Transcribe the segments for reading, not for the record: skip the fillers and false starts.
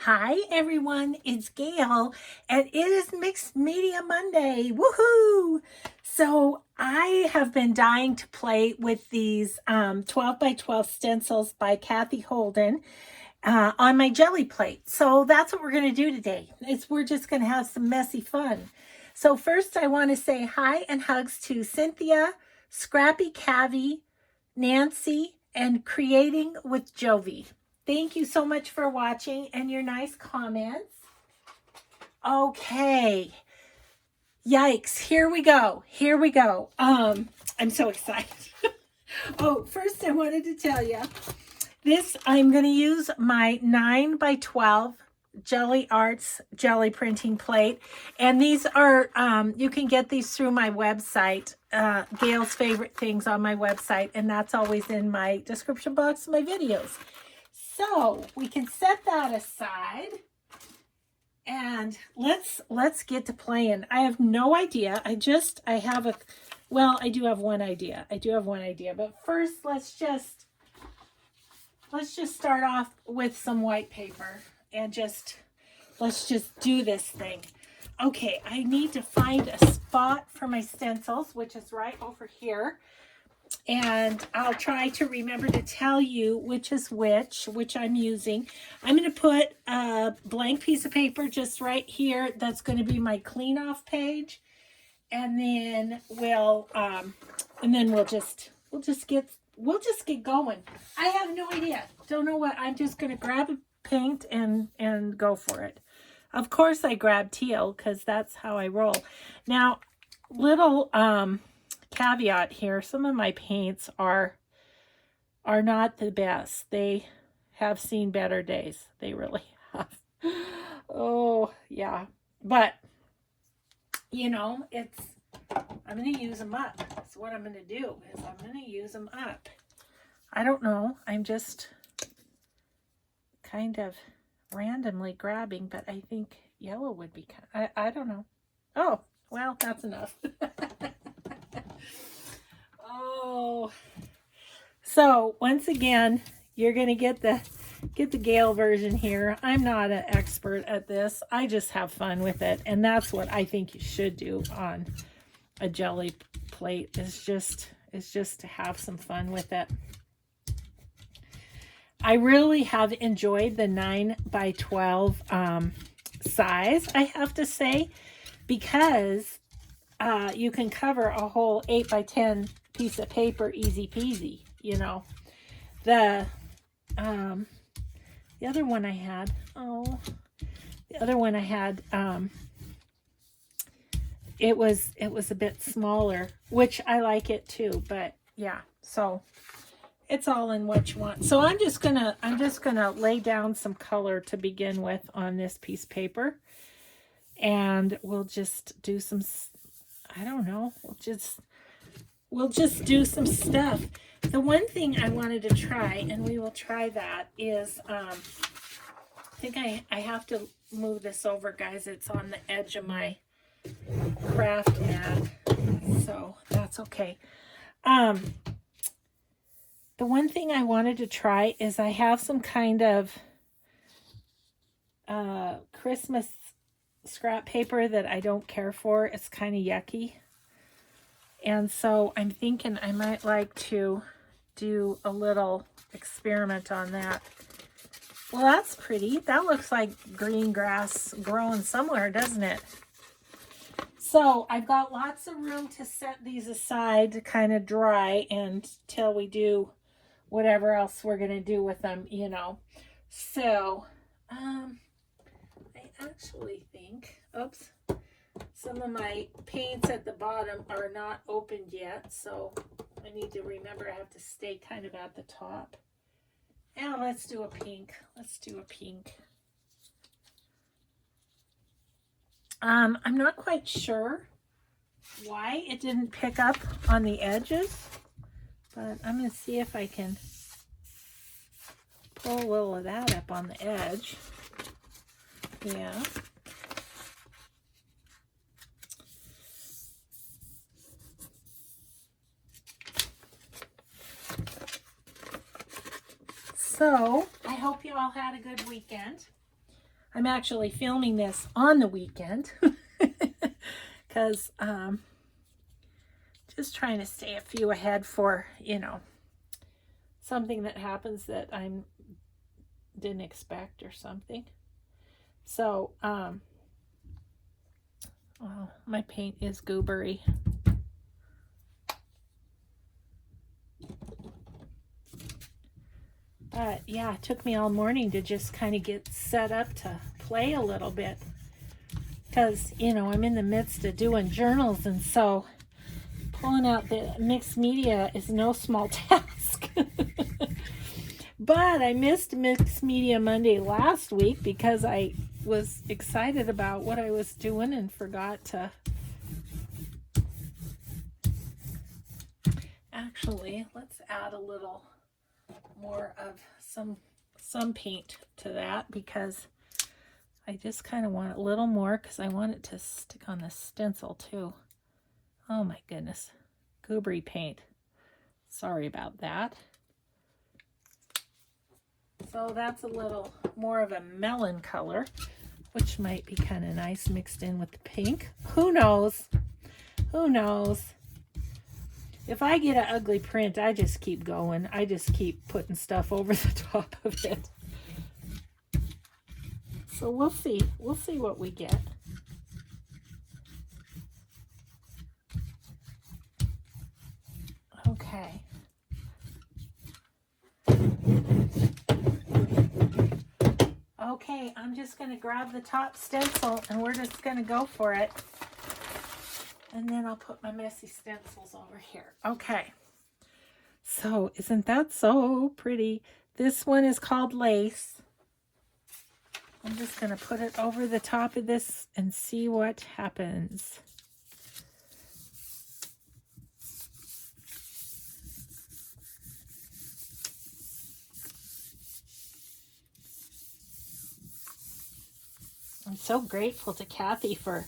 Hi everyone, it's Gail and it is Mixed Media Monday. Woohoo! So I have been dying to play with these 12 by 12 stencils by Cathe Holden on my Gelli plate. So that's what we're going to do today. We're just going to have some messy fun. So first I want to say hi and hugs to Cynthia, Scrappy Cathe, Nancy, and Creating with Jovi. Thank you so much for watching and your nice comments. Okay. Yikes. Here we go. Here we go. I'm so excited. Oh, first I wanted to tell you this. I'm going to use my 9 by 12 Gelli Arts Gelli printing plate. And these are, you can get these through my website, Gail's Favorite Things on my website. And that's always in my description box of my videos. So we can set that aside and let's get to playing. I have no idea. I do have one idea. But first let's just start off with some white paper and let's just do this thing. Okay, I need to find a spot for my stencils, which is right over here. And I'll try to remember to tell you which is which I'm using. I'm going to put a blank piece of paper just right here. That's going to be my clean off page. And then we'll just get going. I have no idea. Don't know what. I'm just going to grab a paint and go for it. Of course I grab teal because that's how I roll. Now, little caveat here, some of my paints are not the best. They have seen better days. They really have. Oh yeah, but you know, I'm going to use them up. That's what I'm going to do, is I'm going to use them up. I don't know, I'm just kind of randomly grabbing, but I think yellow would be I don't know. Oh well, that's enough. Oh, so once again, you're going to get the Gail version here. I'm not an expert at this. I just have fun with it. And that's what I think you should do on a Gelli plate, is just to have some fun with it. I really have enjoyed the 9 by 12 size, I have to say, because you can cover a whole 8 by 10 piece of paper easy peasy, you know. The other one I had, it was a bit smaller, which I like it too, but yeah, so it's all in what you want. So I'm just gonna lay down some color to begin with on this piece of paper, and we'll just do some, I don't know, we'll just do some stuff. The one thing I wanted to try, and we will try that, is I think I have to move this over, guys. It's on the edge of my craft mat, so that's okay. The one thing I wanted to try is I have some kind of Christmas scrap paper that I don't care for. It's kind of yucky. And so I'm thinking I might like to do a little experiment on that. Well, that's pretty. That looks like green grass growing somewhere, doesn't it? So I've got lots of room to set these aside to kind of dry until we do whatever else we're going to do with them, you know. So I actually think, oops, some of my paints at the bottom are not opened yet, so I need to remember I have to stay kind of at the top. Now let's do a pink. I'm not quite sure why it didn't pick up on the edges, but I'm going to see if I can pull a little of that up on the edge. Yeah. So I hope you all had a good weekend. I'm actually filming this on the weekend because just trying to stay a few ahead for, you know, something that happens that I didn't expect or something. So, well, my paint is goobery. But yeah, it took me all morning to just kind of get set up to play a little bit. Because, you know, I'm in the midst of doing journals, and so pulling out the mixed media is no small task. But I missed Mixed Media Monday last week because I was excited about what I was doing and forgot to. Actually, let's add a little more of some paint to that, because I just kind of want a little more because I want it to stick on the stencil too. Oh my goodness, goobery paint. Sorry about that. So that's a little more of a melon color, which might be kind of nice mixed in with the pink. Who knows? Who knows? If I get an ugly print, I just keep going. I just keep putting stuff over the top of it. So we'll see. We'll see what we get. Okay. Okay, I'm just going to grab the top stencil and we're just going to go for it. And then I'll put my messy stencils over here. Okay. So isn't that so pretty? This one is called Lace. I'm just going to put it over the top of this and see what happens. I'm so grateful to Cathe for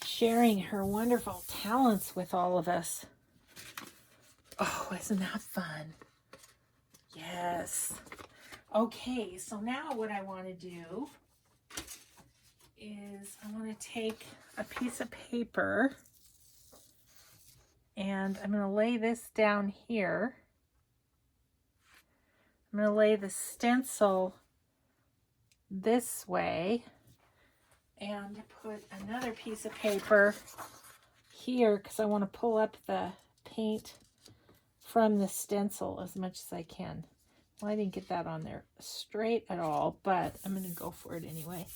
sharing her wonderful talents with all of us. Oh, isn't that fun? Yes. Okay, so now what I want to do is I want to take a piece of paper and I'm going to lay this down here. I'm going to lay the stencil this way and put another piece of paper here because I want to pull up the paint from the stencil as much as I can. Well, I didn't get that on there straight at all, but I'm going to go for it anyway.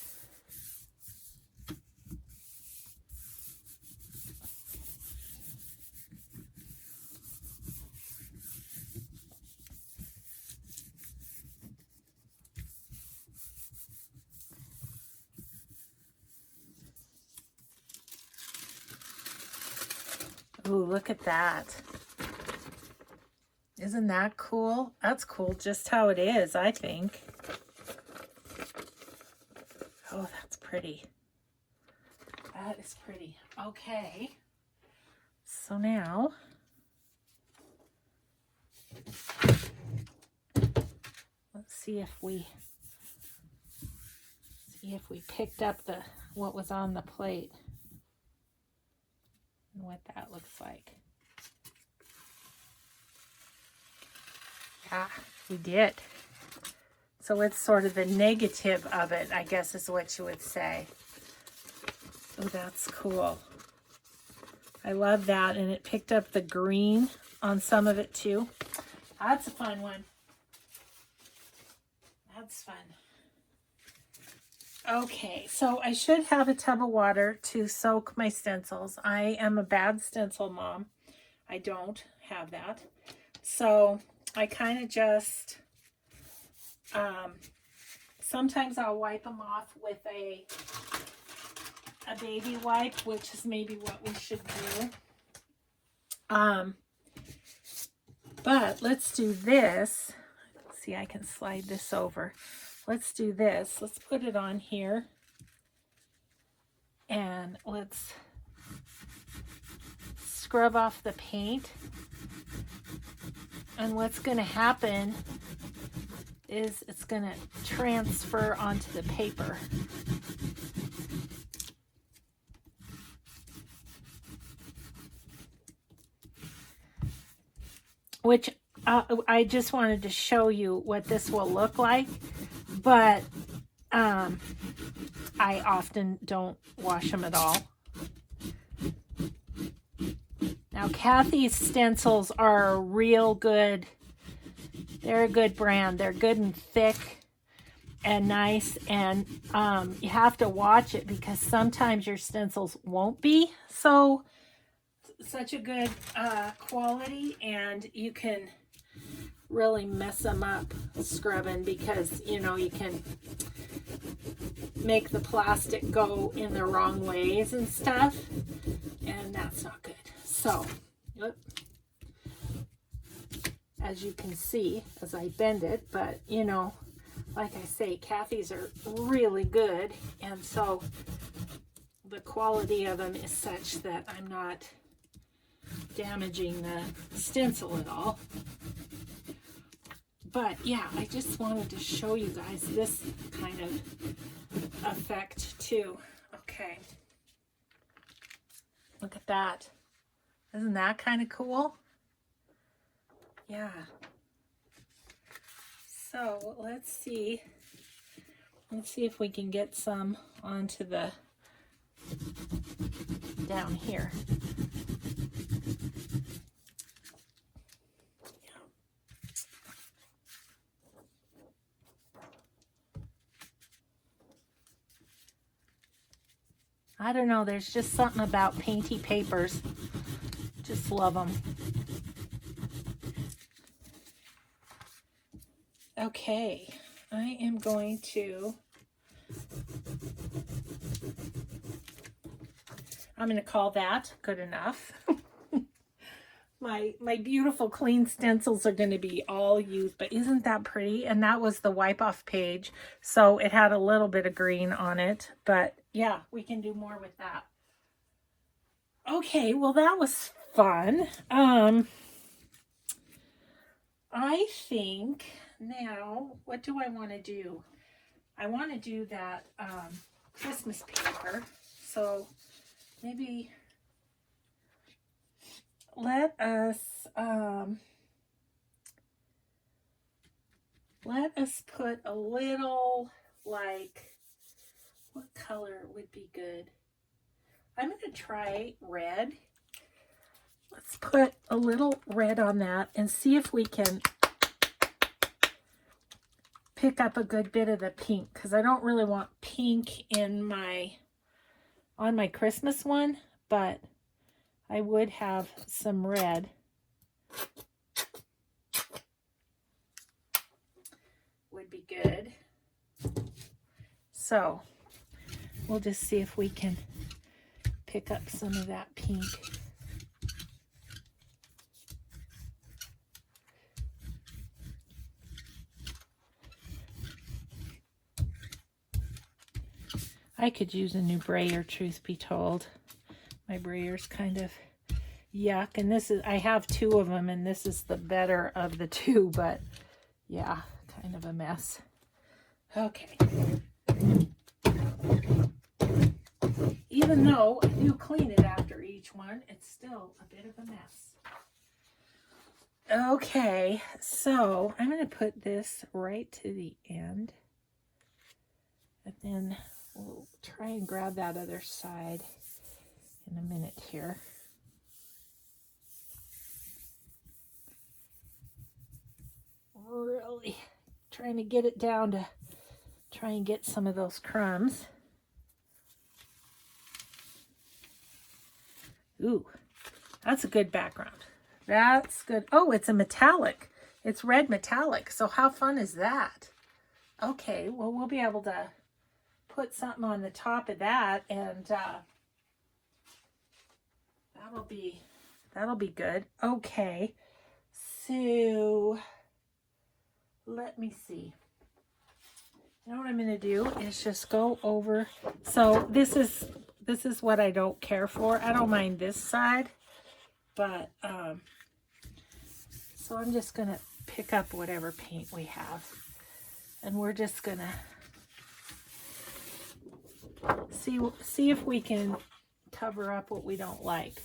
Ooh, look at that. Isn't that cool? That's cool just how it is, I think. Oh, that's pretty. That is pretty. Okay. So now, let's see if we picked up what was on the plate and what that looks like. Yeah, we did. So it's sort of the negative of it, I guess is what you would say. Oh, that's cool. I love that. And it picked up the green on some of it too. That's a fun one. That's fun. Okay, so I should have a tub of water to soak my stencils. I am a bad stencil mom. I don't have that. So I kind of just, sometimes I'll wipe them off with a baby wipe, which is maybe what we should do. But let's do this. Let's see, I can slide this over. Let's do this. Let's put it on here. And let's scrub off the paint. And what's going to happen is it's going to transfer onto the paper. Which I just wanted to show you what this will look like, but I often don't wash them at all. Now, Cathe's stencils are a real good, they're a good brand. They're good and thick and nice, and you have to watch it because sometimes your stencils won't be such a good quality, and you can really mess them up scrubbing because, you know, you can make the plastic go in the wrong ways and stuff, and that's not good. So, as you can see, as I bend it, but, you know, like I say, Cathe's are really good, and so the quality of them is such that I'm not damaging the stencil at all. But yeah, I just wanted to show you guys this kind of effect too. Okay, look at that. Isn't that kind of cool? Yeah. So let's see if we can get some onto the down here. I don't know, there's just something about painty papers. Just love them. Okay, I am going to, I'm going to call that good enough. My beautiful clean stencils are going to be all used, but isn't that pretty? And that was the wipe off page, so it had a little bit of green on it, but yeah, we can do more with that. Okay, well, that was fun. I think now, what do I want to do? I want to do that Christmas paper, so maybe let us put a little, like, what color would be good? I'm going to try red. Let's put a little red on that and see if we can pick up a good bit of the pink, because I don't really want pink in on my Christmas one, but I would have some red. Would be good. So we'll just see if we can pick up some of that pink. I could use a new brayer, truth be told. My brayer's kind of yuck, and this is, I have two of them, and this is the better of the two, but yeah, kind of a mess. Okay. Even though I do clean it after each one, it's still a bit of a mess. Okay, so I'm going to put this right to the end, and then we'll try and grab that other side in a minute here. Really trying to get it down to try and get some of those crumbs. Ooh, that's a good background. That's good. Oh, it's a metallic. It's red metallic. So how fun is that? Okay, well, we'll be able to put something on the top of that, and that'll be good. Okay, so let me see. You know what I'm going to do is just go over. So this is what I don't care for. I don't mind this side, but so I'm just going to pick up whatever paint we have. And we're just gonna see if we can cover up what we don't like.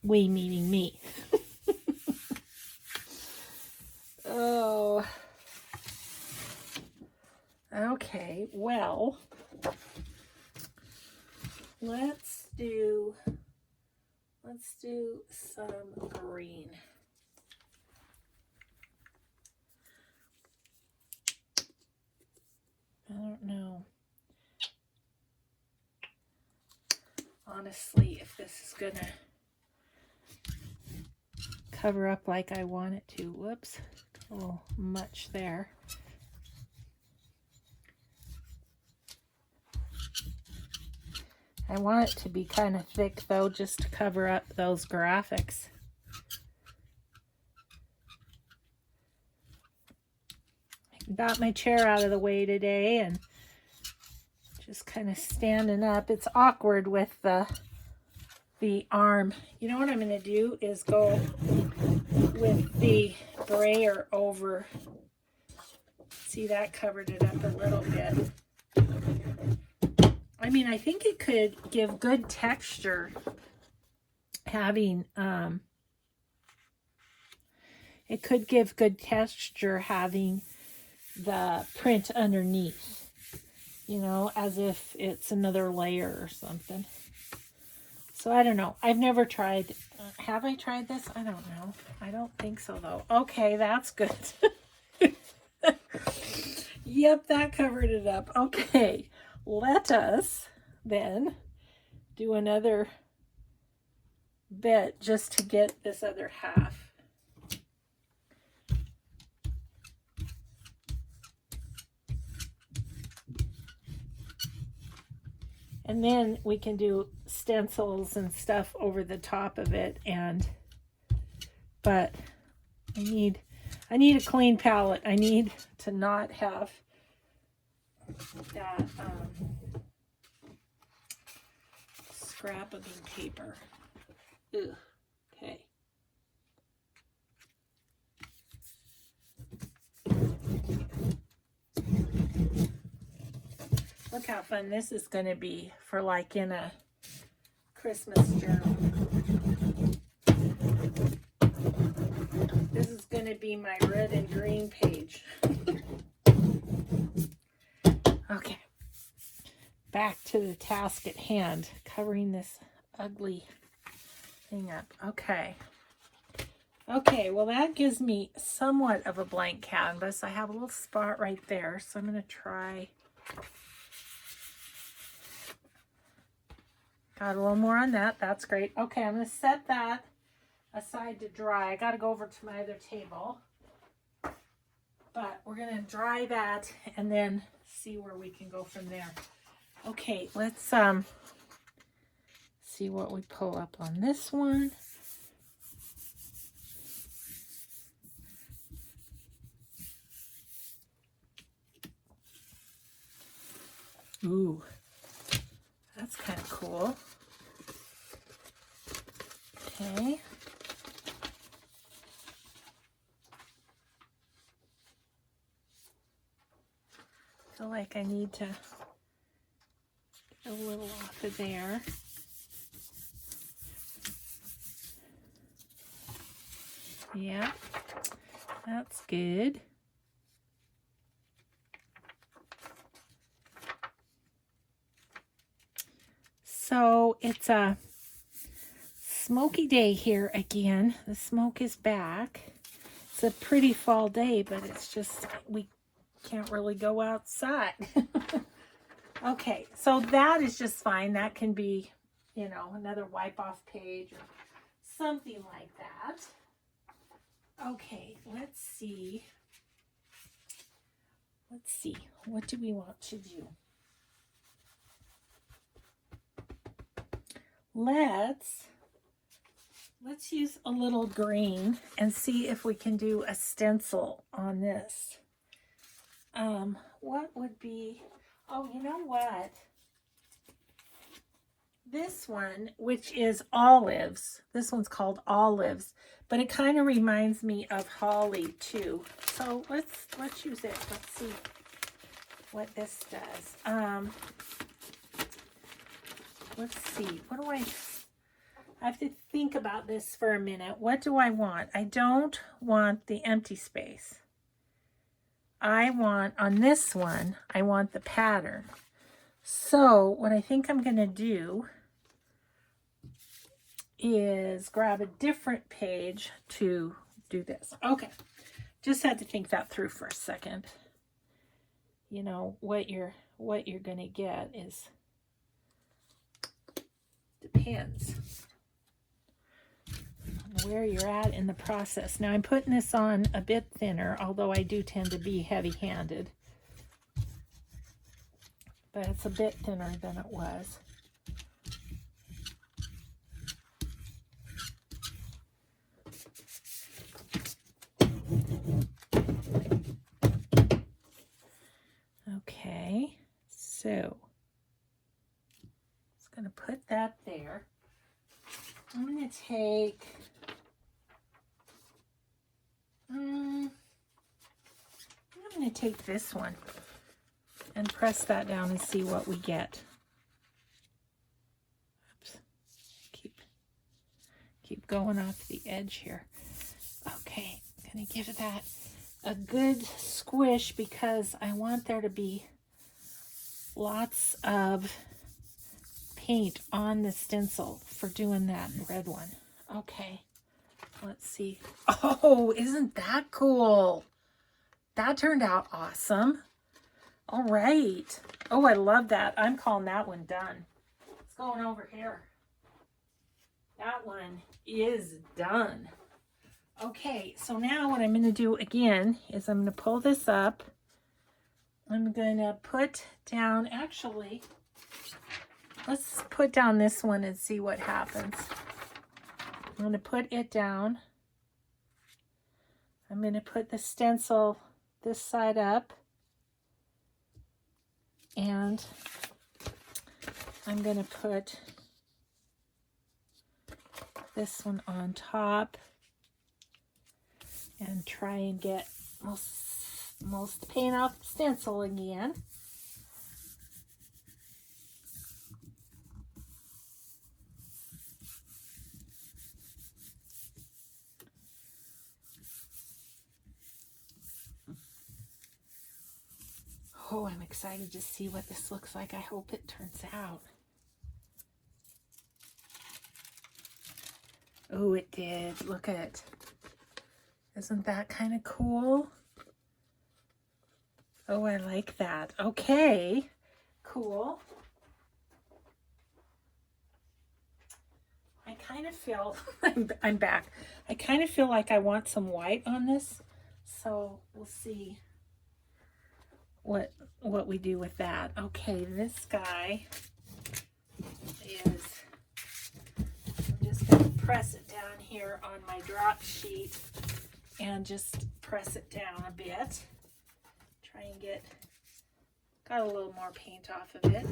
We meaning me. Oh. Okay, well, let's do some green. I don't know, honestly, if this is gonna cover up like I want it to. Whoops, a little much there. I want it to be kind of thick though, just to cover up those graphics. Got my chair out of the way today and just kind of standing up. It's awkward with the arm. You know what I'm going to do is go with the brayer over. See, that covered it up a little bit. I mean, I think it could give good texture having, it could give good texture having the print underneath, you know, as if it's another layer or something. So I don't know. I've never tried. Have I tried this? I don't know. I don't think so though. Okay, that's good. Yep, that covered it up. Okay, let us then do another bit just to get this other half. And then we can do stencils and stuff over the top of it. But I need a clean palette. I need to not have that scrapbooking paper. Ugh. Okay. Look how fun this is going to be for like in a Christmas journal. This is going to be my red and green page. Okay. Back to the task at hand, covering this ugly thing up. Okay. Okay, well that gives me somewhat of a blank canvas. I have a little spot right there, so I'm going to try. Got a little more on that. That's great. Okay, I'm going to set that aside to dry. I got to go over to my other table. But we're going to dry that and then see where we can go from there. Okay, let's see what we pull up on this one. Ooh, that's kind of cool. Okay. I feel like I need to get a little off of there. Yeah, that's good. So it's a smoky day here again. The smoke is back. It's a pretty fall day, but it's just, we can't really go outside. Okay, so that is just fine. That can be, you know, another wipe off page or something like that. Okay, let's see. Let's see. What do we want to do? Let's use a little green and see if we can do a stencil on this. What would be, oh, you know what? this one, which is olives. This one's called olives, but it kind of reminds me of holly too. So let's use it. Let's see what this does. Let's see. What do I have to think about this for a minute. What do I want? I don't want the empty space. I want, on this one, I want the pattern. So what I think I'm going to do is grab a different page to do this. Okay, just had to think that through for a second. You know, what you're going to get is depends on where you're at in the process. Now I'm putting this on a bit thinner, although I do tend to be heavy-handed. But it's a bit thinner than it was. Okay, so just going to put that there. I'm going to take, I'm going to take this one and press that down and see what we get. Oops. Keep going off the edge here. Okay, I'm going to give that a good squish because I want there to be lots of paint on the stencil for doing that red one. Okay, let's see. Oh, isn't that cool? That turned out awesome. All right. Oh, I love that. I'm calling that one done. It's going over here. That one is done. Okay, so now what I'm going to do again is I'm going to pull this up. I'm going to put down, actually, let's put down this one and see what happens. I'm going to put it down. I'm going to put the stencil this side up. And I'm going to put this one on top and try and get most paint off the stencil again. Oh, I'm excited to see what this looks like. I hope it turns out. Oh, it did. Look at it. Isn't that kind of cool? Oh, I like that. Okay, cool. I kind of feel, I'm back. I kind of feel like I want some white on this. So we'll see what we do with that. Okay, this guy is, I'm just going to press it down here on my drop sheet and just press it down a bit. Try and got a little more paint off of it.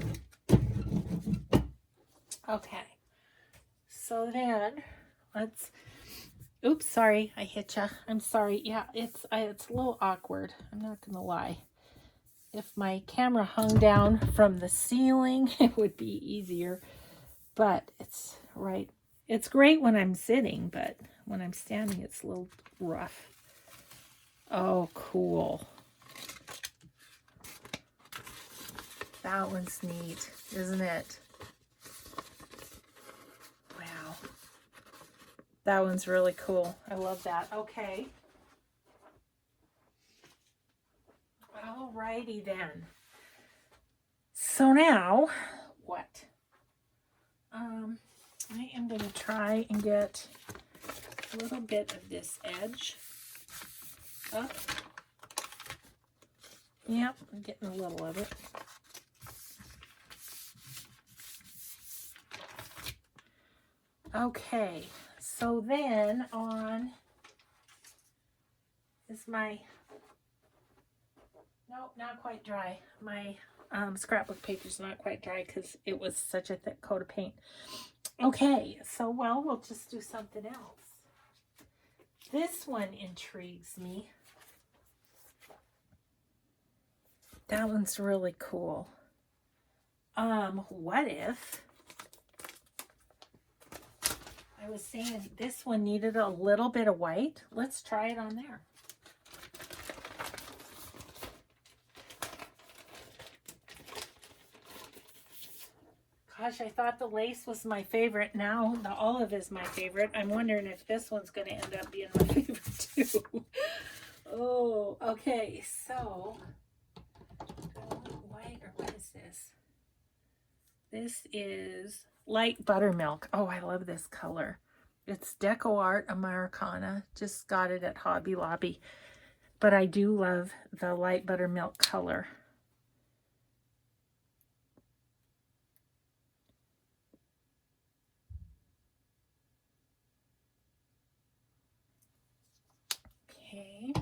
Okay, so then let's, oops, sorry, I hit ya. I'm sorry. Yeah, it's a little awkward. I'm not gonna lie. If my camera hung down from the ceiling, it would be easier, but it's right. It's great when I'm sitting, but when I'm standing, it's a little rough. Oh, cool. That one's neat, isn't it? Wow. That one's really cool. I love that. Okay. Alrighty then. So now, what? I am going to try and get a little bit of this edge up. Yep, I'm getting a little of it. Okay, so then on is my, nope, not quite dry. My Scrapbook paper's not quite dry because it was such a thick coat of paint. Okay, so well, we'll just do something else. This one intrigues me. That one's really cool. What if I was saying this one needed a little bit of white? Let's try it on there. Gosh, I thought the lace was my favorite. Now the olive is my favorite. I'm wondering if this one's going to end up being my favorite too. Oh, okay. So, do I want white or what is this? This is light buttermilk. Oh, I love this color. It's Deco Art Americana. Just got it at Hobby Lobby. But I do love the light buttermilk color. Okay.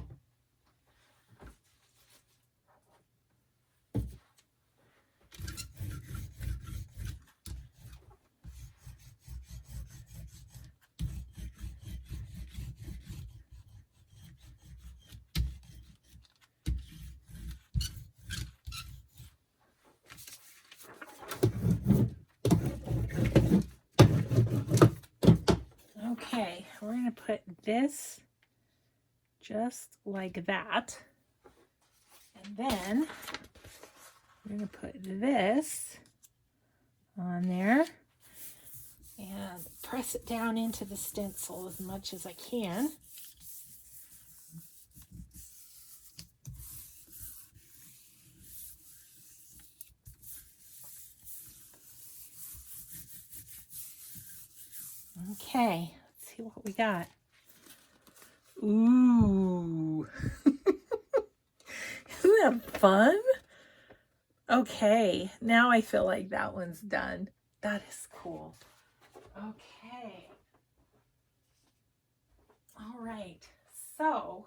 Okay, we're going to put this just like that. And then we're going to put this on there and press it down into the stencil as much as I can. Okay, let's see what we got. Ooh. Isn't that fun? Okay, now I feel like that one's done. That is cool. Okay. All right. So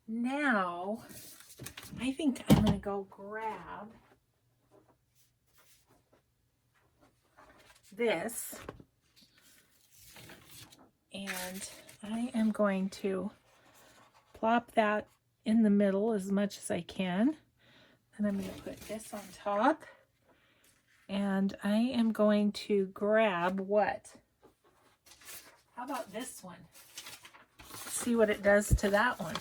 now I think I'm going to go grab this. And I am going to plop that in the middle as much as I can. And I'm going to put this on top. And I am going to grab what? How about this one? See what it does to that one.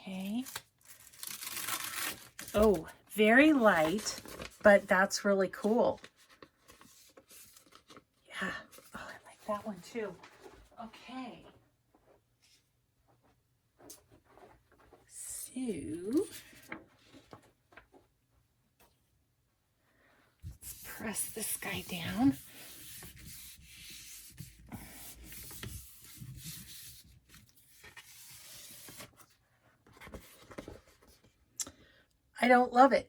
Okay. Oh, very light, but that's really cool. Yeah. Oh, I like that one too. Okay. So, let's press this guy down. I don't love it.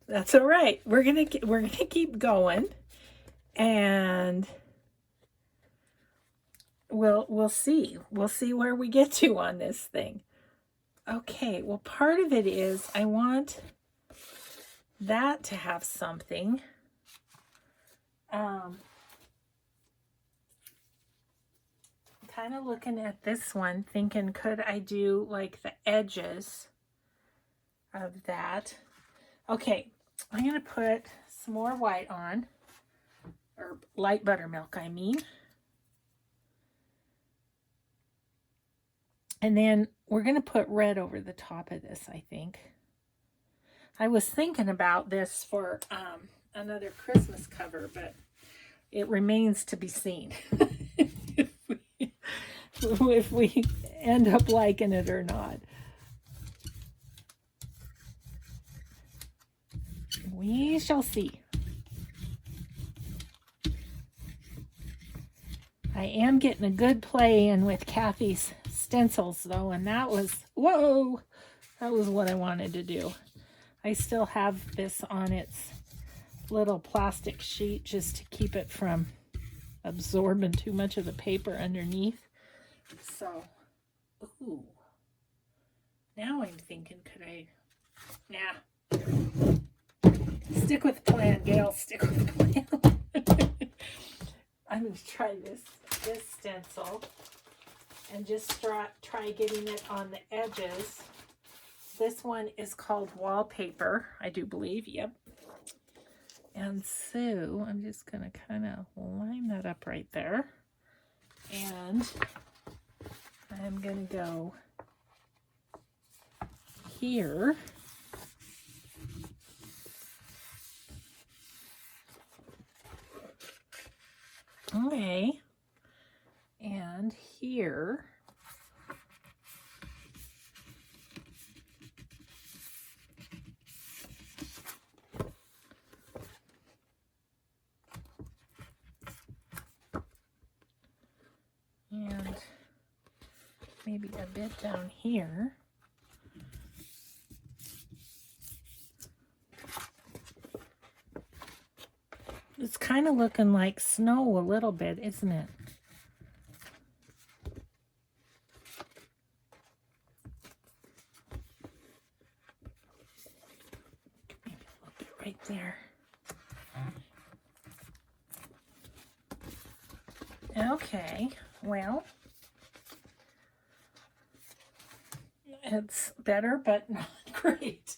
That's all right. We're gonna keep going, and we'll see. We'll see where we get to on this thing. Okay. Well, part of it is I want that to have something. Kind of looking at this one, thinking, could I do like the edges of that? Okay, I'm going to put some more white on, or light buttermilk, I mean. And then we're going to put red over the top of this, I think. I was thinking about this for another Christmas cover, but it remains to be seen. If we end up liking it or not. We shall see. I am getting a good play in with Cathe's stencils though, and that was, whoa, that was what I wanted to do. I still have this on its little plastic sheet just to keep it from absorbing too much of the paper underneath. So, ooh. Now I'm thinking, could I, nah. Stick with the plan, Gail, stick with the plan. I'm going to try this stencil and just try getting it on the edges. This one is called Wallpaper, I do believe, yep. And so I'm just going to kind of line that up right there. And I'm going to go here. Okay. And here. And maybe a bit down here. It's kind of looking like snow a little bit, isn't it? Maybe a little bit right there. Okay, well, it's better, but not great.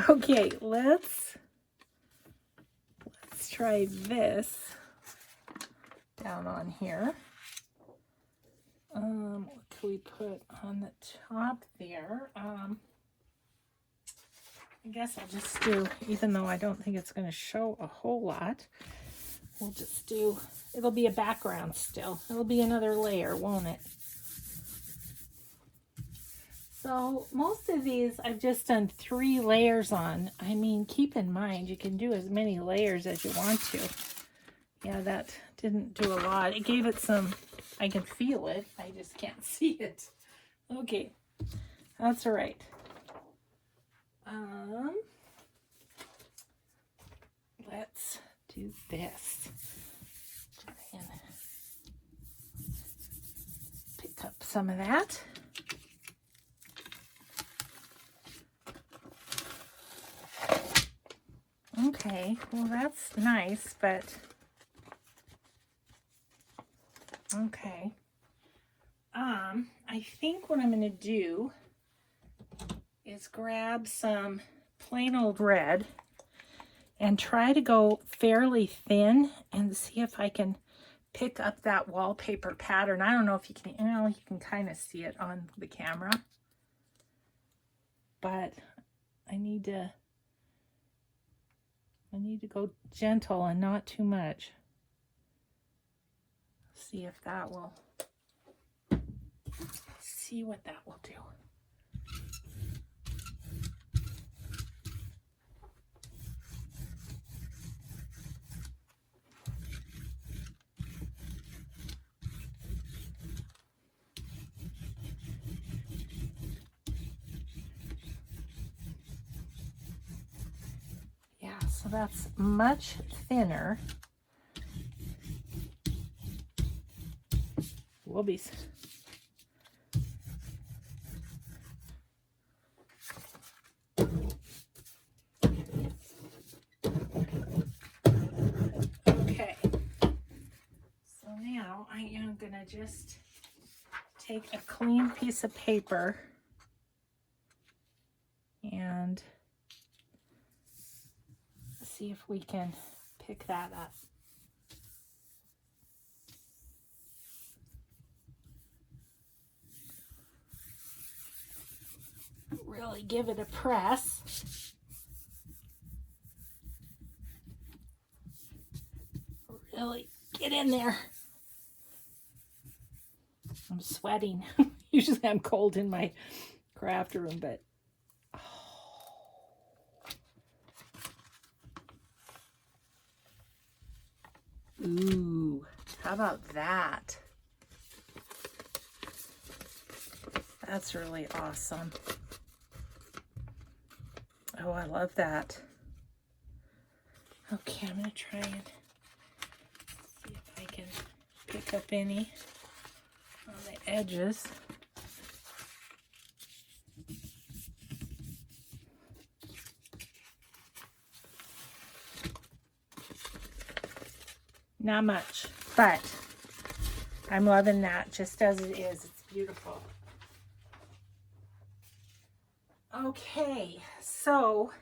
Okay, let's try this down on here. What can we put on the top there? I guess I'll just do, even though I don't think it's going to show a whole lot, we'll just do, it'll be a background still. It'll be another layer, won't it? So most of these I've just done 3 layers on. I mean, keep in mind, you can do as many layers as you want to. Yeah, that didn't do a lot. It gave it some, I can feel it. I just can't see it. Okay, that's all right. Let's do this. Try and pick up some of that. Okay, well that's nice, but okay. I think what I'm going to do is grab some plain old red and try to go fairly thin and see if I can pick up that wallpaper pattern. I don't know if you can, you can kind of see it on the camera, but I need to go gentle and not too much. See if that will, see what that will do. Yeah, so that's much thinner. We'll be okay. So now I am gonna just take a clean piece of paper and see if we can pick that up. Really give it a press. Really get in there. I'm sweating. Usually I'm cold in my craft room, but ooh. How about that? That's really awesome. Oh, I love that. Okay, I'm going to try and see if I can pick up any on the edges. Not much, but I'm loving that just as it is. It's beautiful. Okay, so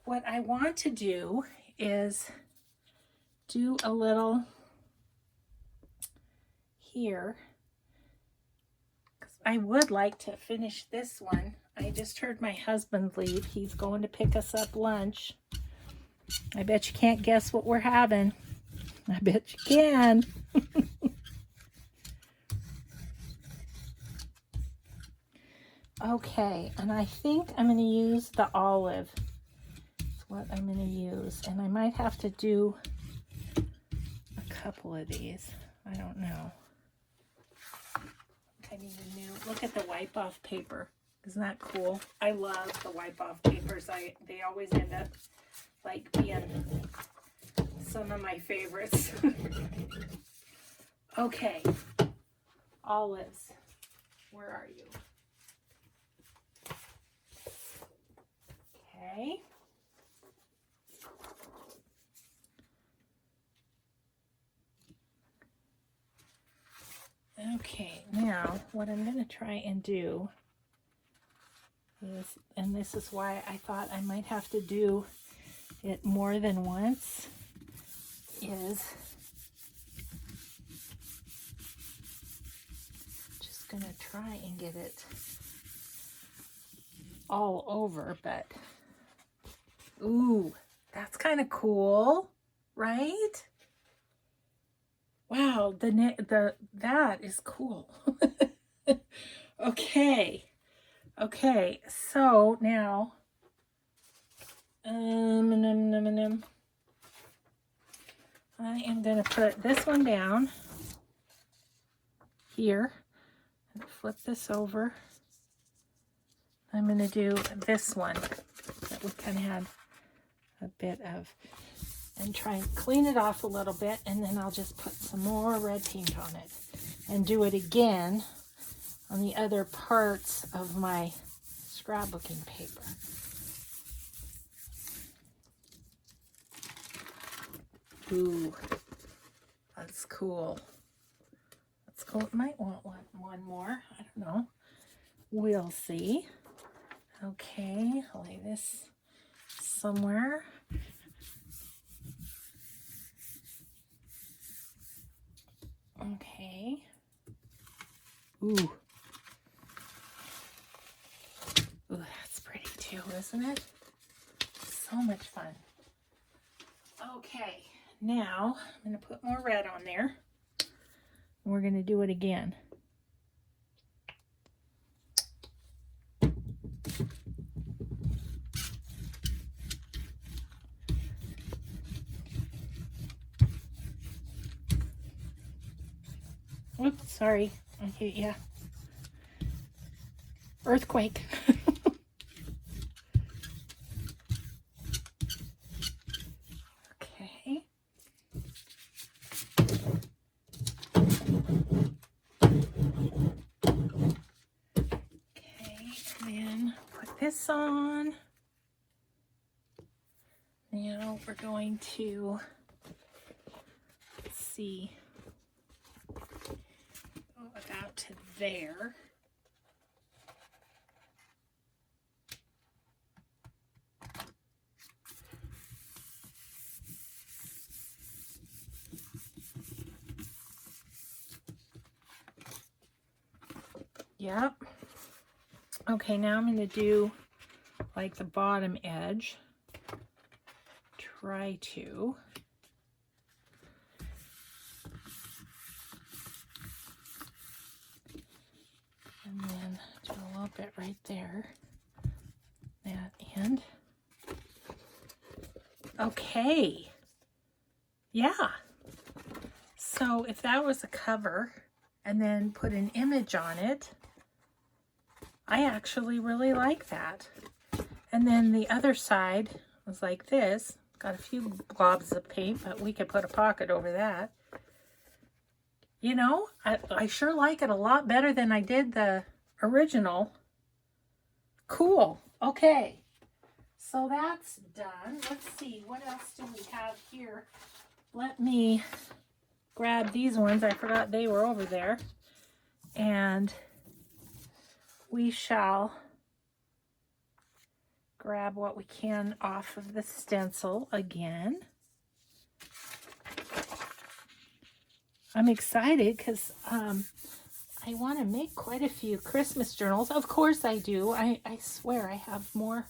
what I want to do is do a little here. I would like to finish this one. I just heard my husband leave. He's going to pick us up lunch. I bet you can't guess what we're having. I bet you can. Okay, and I think I'm going to use the olive. That's what I'm going to use. And I might have to do a couple of these. I don't know. I need a new, look at the wipe off paper. Isn't that cool? I love the wipe off papers. They always end up like being some of my favorites. Okay, olives, where are you? Okay. Okay, now what I'm going to try and do is, and this is why I thought I might have to do it more than once, is just going to try and get it all over, but ooh, that's kind of cool, right? Wow, that is cool. Okay, so now I am going to put this one down here and flip this over. I'm going to do this one that we kind of had a bit of, and try and clean it off a little bit, and then I'll just put some more red paint on it and do it again on the other parts of my scrapbooking paper. Ooh, that's cool. That's cool. It might want one more. I don't know. We'll see. Okay, I'll lay this somewhere. Okay. Ooh. Ooh, that's pretty too, isn't it? So much fun. Okay, now I'm going to put more red on there. We're going to do it again. Oops, sorry. Okay, yeah. Earthquake. Okay. Okay, and then put this on. Now we're going to, let's see, go about to there. Yep. Okay, now I'm going to do like the bottom edge. Try to. And then do a little bit right there. That end. Okay. Yeah. So So if that was a cover and then put an image on it, I actually really like that. And then the other side was like this. Got a few globs of paint, but we could put a pocket over that. You know, I sure like it a lot better than I did the original. Cool. Okay. So that's done. Let's see. What else do we have here? Let me grab these ones. I forgot they were over there. And we shall grab what we can off of the stencil again. I'm excited because I want to make quite a few Christmas journals. Of course I do. I swear I have more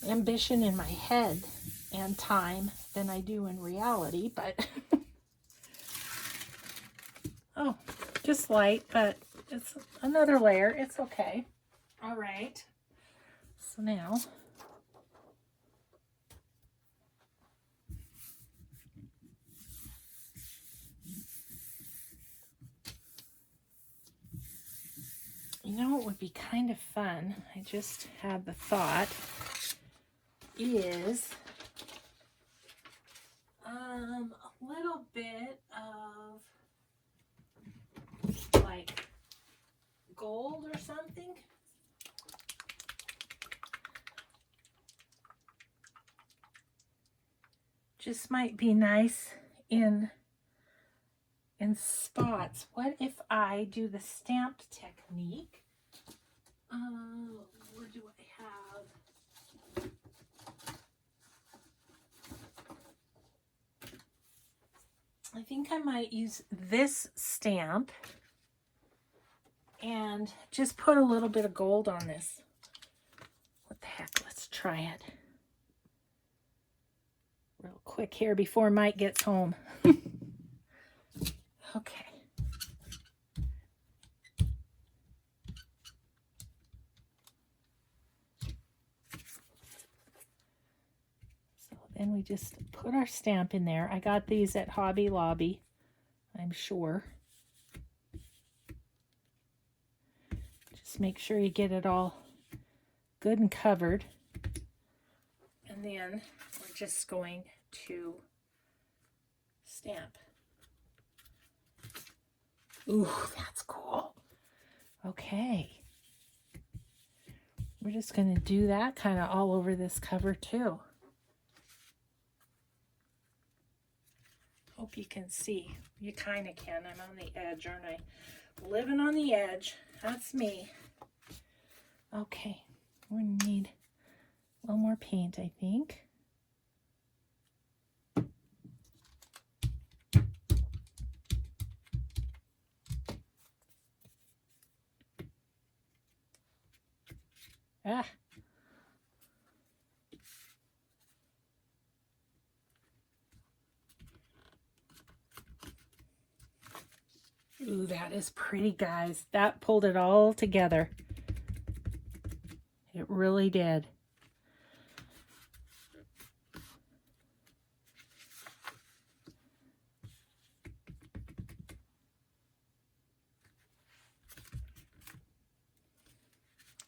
ambition in my head and time than I do in reality, but oh, just light, but it's another layer. It's okay. All right. So now you know what would be kind of fun? I just had the thought is a little bit of like gold or something. Just might be nice in spots. What if I do the stamped technique? Where do I have? I think I might use this stamp and just put a little bit of gold on this. What the heck? Let's try it. Real quick here before Mike gets home. Okay. So then we just put our stamp in there. I got these at Hobby Lobby, I'm sure. Just make sure you get it all good and covered. And then we're just going to stamp. Ooh, that's cool. Okay. We're just going to do that kind of all over this cover too. Hope you can see. You kind of can. I'm on the edge, aren't I? Living on the edge. That's me. Okay. We're going to need a little more paint, I think. Ah. Ooh, that is pretty, guys. That pulled it all together. It really did.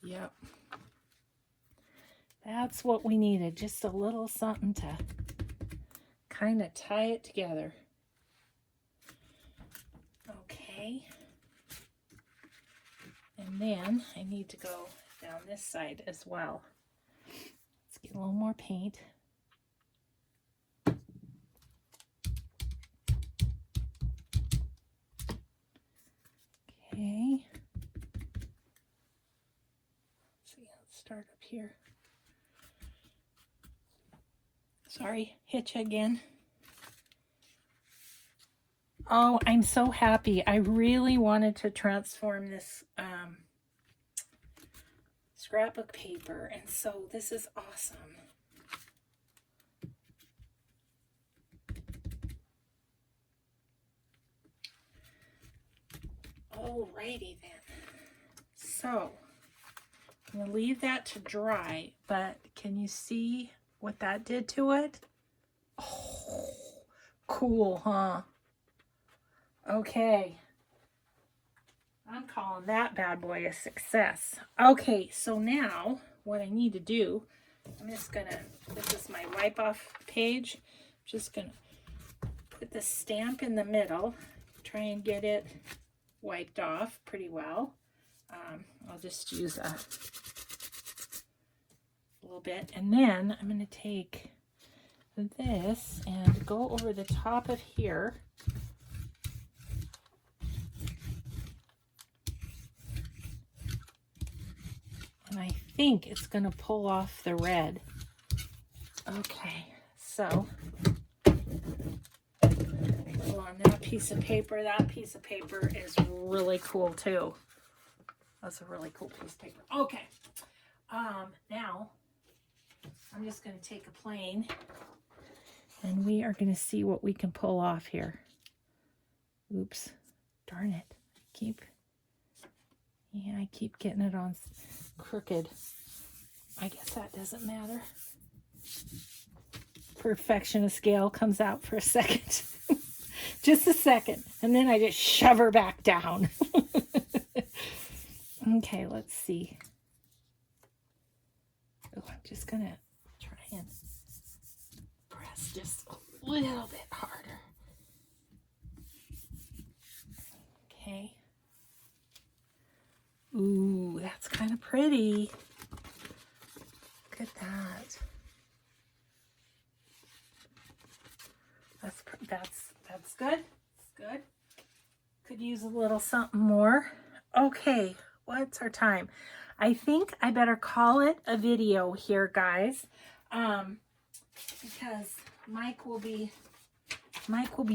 Yep. That's what we needed. Just a little something to kind of tie it together. Okay. And then I need to go down this side as well. Let's get a little more paint. Okay. See, let's start up here. Sorry, hitch again. Oh, I'm so happy. I really wanted to transform this scrapbook paper, and so this is awesome. Alrighty then. So, I'm going to leave that to dry, but can you see what that did to it? Oh, cool, huh? Okay. I'm calling that bad boy a success. Okay, so now what I need to do, I'm just gonna, this is my wipe off page. I'm just gonna put the stamp in the middle, try and get it wiped off pretty well. I'll just use a little bit, and then I'm gonna take this and go over the top of here. And I think it's going to pull off the red. Okay, so on that piece of paper is really cool too. That's a really cool piece of paper. Okay, now I'm just going to take a plane and we are going to see what we can pull off here. Oops, darn it. I keep getting it on crooked. I guess that doesn't matter. Perfectionist scale comes out for a second. Just a second. And then I just shove her back down. Okay, let's see. Oh, I'm just going to try and press just a little bit harder. Okay. Ooh, that's kind of pretty. Look at that. That's good. That's good. Could use a little something more. Okay, what's our time? I think I better call it a video here, guys, because Mike will be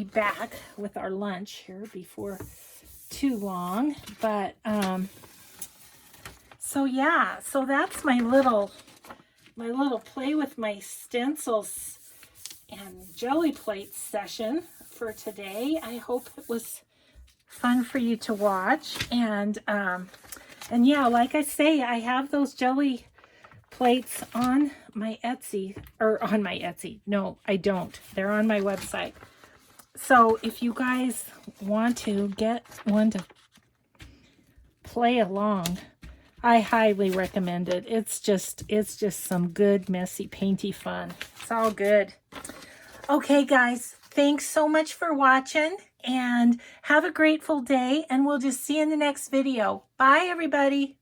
back with our lunch here before too long. But so yeah, so that's my little play with my stencils and jelly plates session for today. I hope it was fun for you to watch. And yeah, like I say, I have those jelly plates on my Etsy, or on my Etsy. No, I don't. They're on my website. So if you guys want to get one to play along, I highly recommend it. It's just some good, messy, painty fun. It's all good. Okay, guys, thanks so much for watching, and have a grateful day, and we'll just see you in the next video. Bye, everybody.